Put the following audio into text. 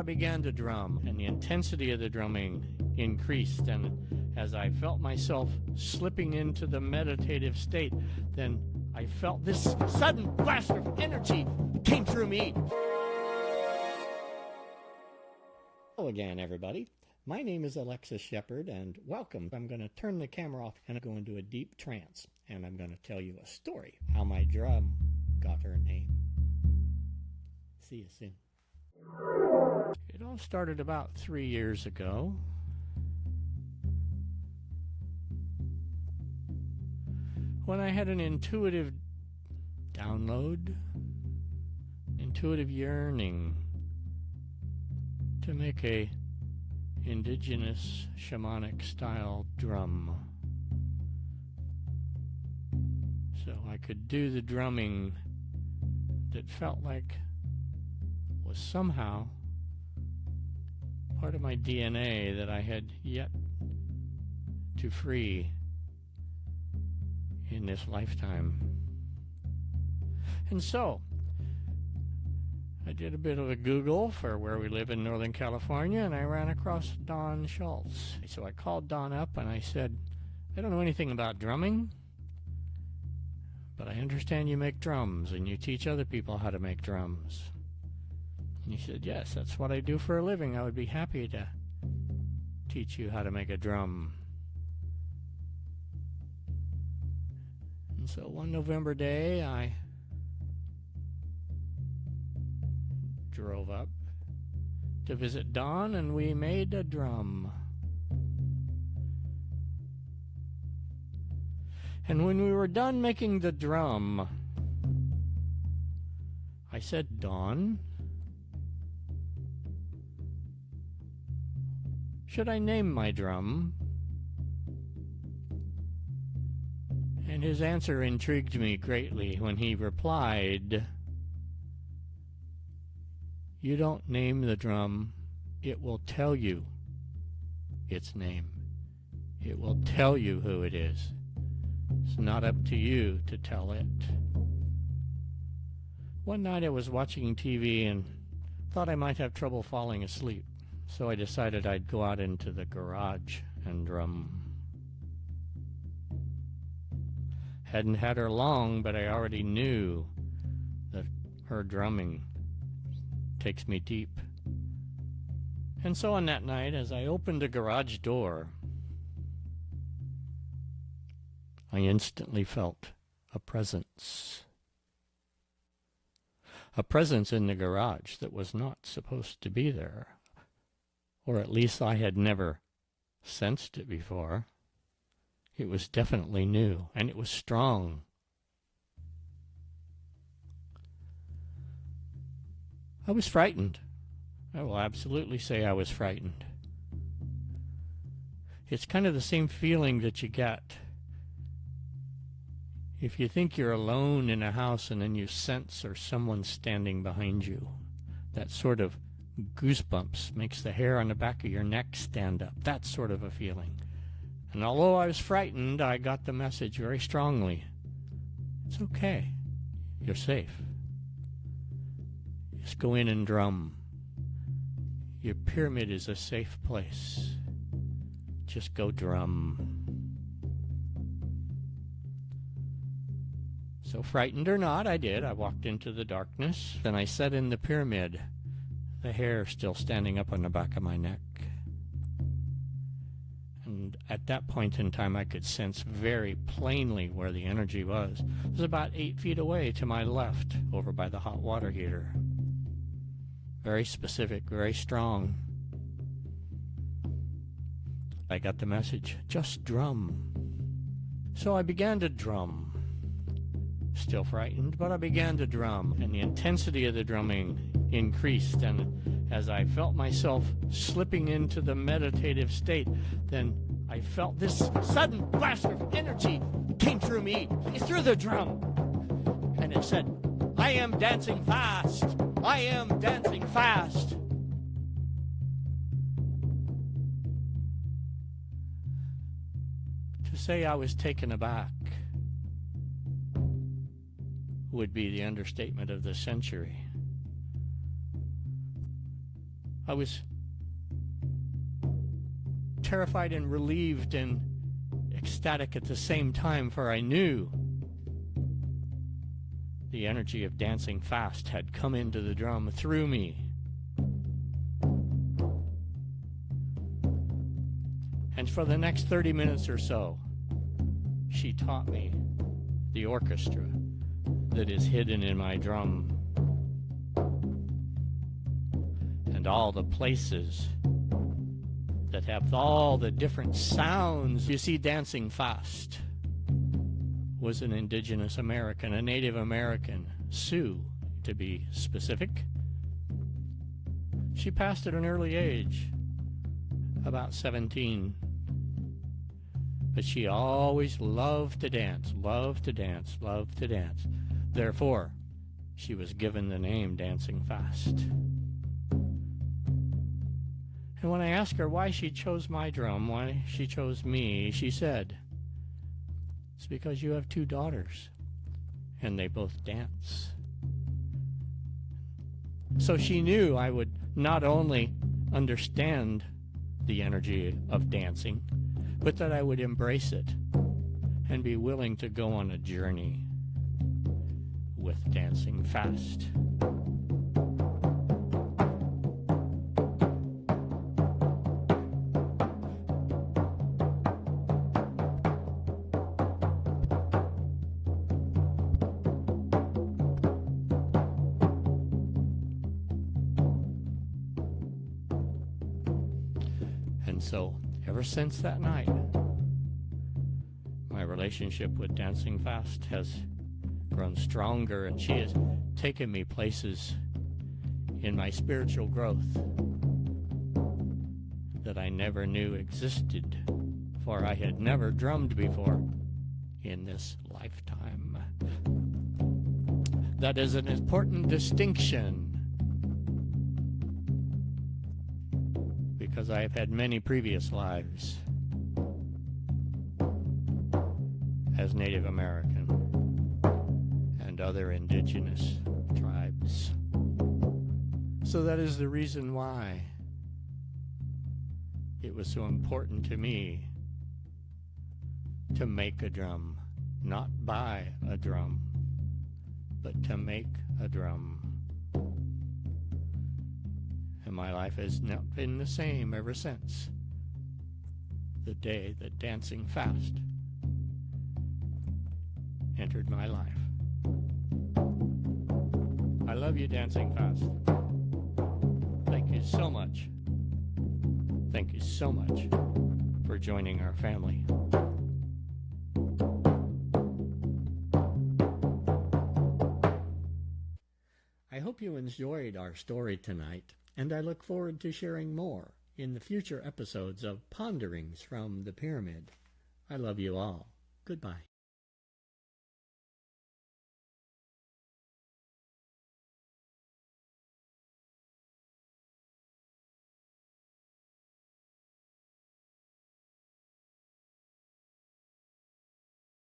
I began to drum, and the intensity of the drumming increased, and as I felt myself slipping into the meditative state, then I felt this sudden blast of energy came through me. Hello again, everybody. My name is Alexis Shepard, and welcome. I'm going to turn the camera off and go into a deep trance, and I'm going to tell you a story, how my drum got her name. See you soon. It all started about 3 years ago. When I had an intuitive download, intuitive yearning to make a indigenous shamanic style drum. So I could do the drumming that felt like was somehow part of my DNA that I had yet to free in this lifetime. And so I did a bit of a Google for where we live in Northern California, and I ran across Don Shulz. So I called Don up and I said, I don't know anything about drumming, but I understand you make drums and you teach other people how to make drums. And he said, yes, that's what I do for a living. I would be happy to teach you how to make a drum. And so one November day, I drove up to visit Don, and we made a drum. And when we were done making the drum, I said, Don, should I name my drum? And his answer intrigued me greatly when he replied, you don't name the drum, it will tell you its name. It will tell you who it is. It's not up to you to tell it. One night I was watching TV and thought I might have trouble falling asleep. So I decided I'd go out into the garage and drum. Hadn't had her long, but I already knew that her drumming takes me deep. And so on that night, as I opened the garage door, I instantly felt a presence. A presence in the garage that was not supposed to be there. Or at least I had never sensed it before. It was definitely new, and it was strong. I was frightened. I will absolutely say I was frightened. It's kind of the same feeling that you get if you think you're alone in a house and then you sense there's someone standing behind you. That sort of goosebumps makes the hair on the back of your neck stand up. That sort of a feeling. And although I was frightened, I got the message very strongly. It's okay. You're safe. Just go in and drum. Your pyramid is a safe place. Just go drum. So frightened or not, I did. I walked into the darkness. Then I sat in the pyramid, the hair still standing up on the back of my neck. And at that point in time, I could sense very plainly where the energy was. It was about 8 feet away to my left, over by the hot water heater. Very specific, very strong. I got the message, just drum. So I began to drum. Still frightened, but I began to drum, and the intensity of the drumming increased, and as I felt myself slipping into the meditative state, then I felt this sudden blast of energy came through me, through the drum, and it said, I am dancing fast. I am dancing fast. To say I was taken aback would be the understatement of the century. I was terrified and relieved and ecstatic at the same time, for I knew the energy of dancing fast had come into the drum through me. And for the next 30 minutes or so, she taught me the orchestra that is hidden in my drum, and all the places that have all the different sounds. You see, dancing fast was an indigenous American, a Native American, Sioux to be specific. She passed at an early age, about 17. But she always loved to dance, loved to dance, loved to dance. Therefore, she was given the name Dancing Fast. And when I asked her why she chose my drum, why she chose me, she said, "It's because you have 2 daughters, and they both dance." So she knew I would not only understand the energy of dancing, but that I would embrace it and be willing to go on a journey with Dancing Fast. And so, ever since that night, my relationship with Dancing Fast has grown stronger, and she has taken me places in my spiritual growth that I never knew existed, for I had never drummed before in this lifetime. That is an important distinction, because I have had many previous lives as Native American and other indigenous tribes. So that is the reason why it was so important to me to make a drum, not buy a drum, but to make a drum. And my life has not been the same ever since the day that Dancing Fast entered my life. I love you, Dancing Fast. Thank you so much. Thank you so much for joining our family. I hope you enjoyed our story tonight, and I look forward to sharing more in the future episodes of Ponderings from the Pyramid. I love you all. Goodbye.